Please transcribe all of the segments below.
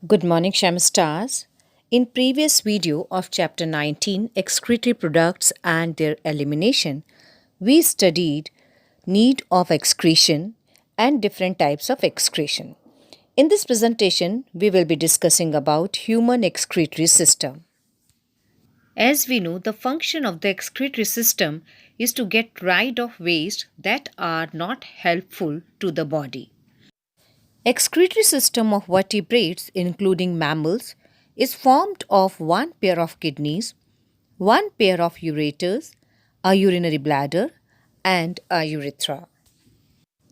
Good morning, Shem Stars. In previous video of chapter 19, excretory products and their elimination, we studied need of excretion and different types of excretion. In this presentation, we will be discussing about human excretory system. As we know, the function of the excretory system is to get rid of waste that are not helpful to the body. Excretory system of vertebrates, including mammals, is formed of one pair of kidneys, one pair of ureters, a urinary bladder, and a urethra.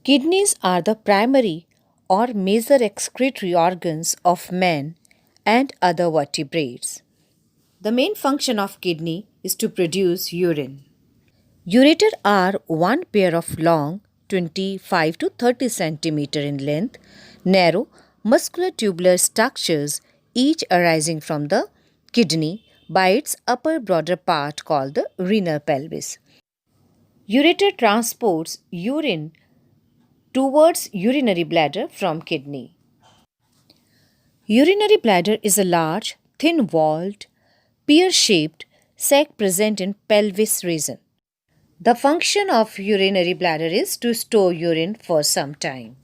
Kidneys are the primary or major excretory organs of man and other vertebrates. The main function of kidney is to produce urine. Ureter are one pair of long 25 to 30 centimeter in length, narrow muscular tubular structures, each arising from the kidney by its upper broader part called the renal pelvis. Ureter transports urine towards urinary bladder from kidney. Urinary bladder is a large, thin-walled, pear-shaped sac present in pelvis region. The function of urinary bladder is to store urine for some time.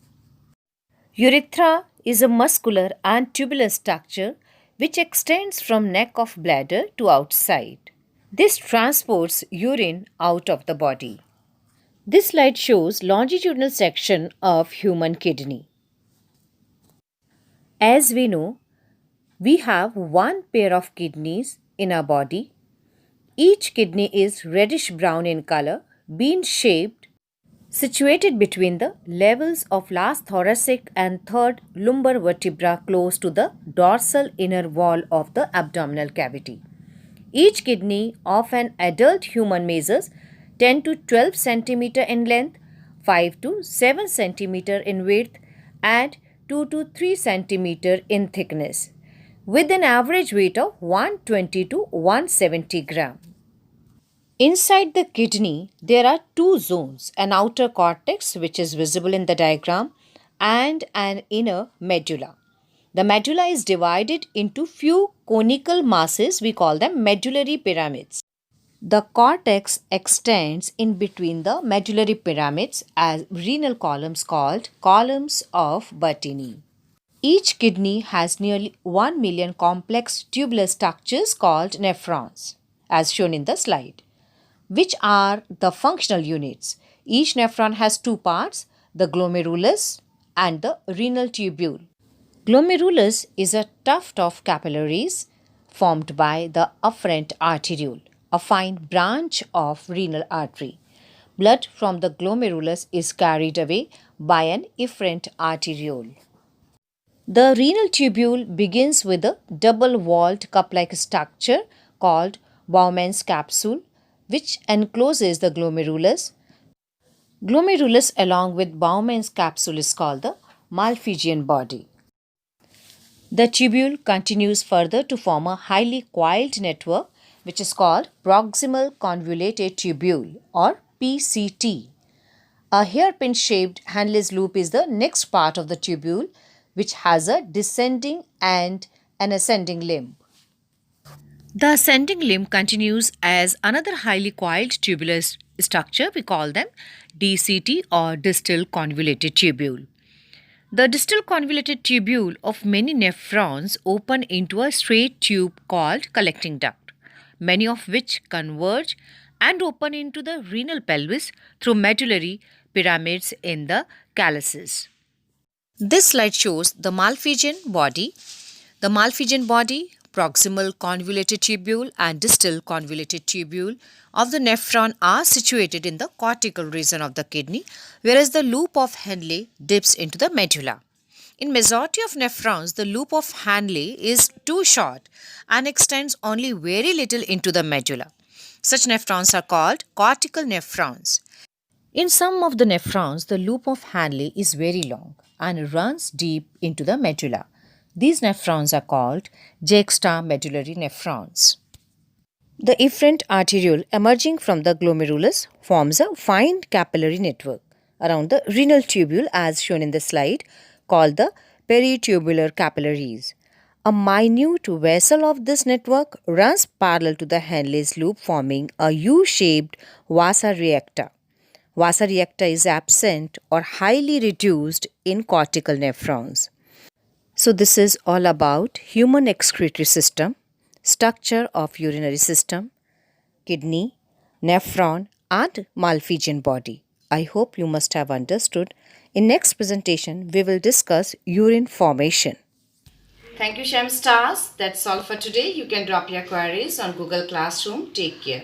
Urethra is a muscular and tubular structure which extends from neck of bladder to outside. This transports urine out of the body. This slide shows longitudinal section of human kidney. As we know, we have one pair of kidneys in our body. Each kidney is reddish brown in color, bean shaped, situated between the levels of last thoracic and third lumbar vertebra close to the dorsal inner wall of the abdominal cavity. Each kidney of an adult human measures 10 to 12 centimeter in length, 5 to 7 centimeter in width, and 2 to 3 centimeter in thickness, with an average weight of 120 to 170 gram. Inside the kidney, there are two zones, an outer cortex, which is visible in the diagram, and an inner medulla. The medulla is divided into few conical masses, we call them medullary pyramids. The cortex extends in between the medullary pyramids as renal columns called columns of Bertini. Each kidney has nearly 1 million complex tubular structures called nephrons, as shown in the slide, which are the functional units. Each nephron has two parts, the glomerulus and the renal tubule. Glomerulus is a tuft of capillaries formed by the afferent arteriole, a fine branch of renal artery. Blood from the glomerulus is carried away by an efferent arteriole. The renal tubule begins with a double-walled cup-like structure called Bowman's capsule, which encloses the glomerulus. Glomerulus along with Bowman's capsule is called the Malpighian body. The tubule continues further to form a highly coiled network which is called proximal convoluted tubule or PCT. A hairpin shaped Henle's loop is the next part of the tubule, which has a descending and an ascending limb. The ascending limb continues as another highly coiled tubular structure. We call them DCT or distal convoluted tubule. The distal convoluted tubule of many nephrons open into a straight tube called collecting duct, many of which converge and open into the renal pelvis through medullary pyramids in the calyces. This slide shows the Malpighian body. The Malpighian body, proximal convoluted tubule and distal convoluted tubule of the nephron are situated in the cortical region of the kidney, whereas the loop of Henle dips into the medulla. In majority of nephrons, the loop of Henle is too short and extends only very little into the medulla. Such nephrons are called cortical nephrons. In some of the nephrons, the loop of Henle is very long and runs deep into the medulla. These nephrons are called juxtamedullary nephrons. The efferent arteriole emerging from the glomerulus forms a fine capillary network around the renal tubule as shown in the slide, called the peritubular capillaries. A minute vessel of this network runs parallel to the Henle's loop, forming a U-shaped vasa reactor. Vasa reactor is absent or highly reduced in cortical nephrons. So this is all about human excretory system, structure of urinary system, kidney, nephron and Malpighian body. I hope you must have understood. In next presentation, we will discuss urine formation. Thank you, Shem Stars. That's all for today. You can drop your queries on Google Classroom. Take care.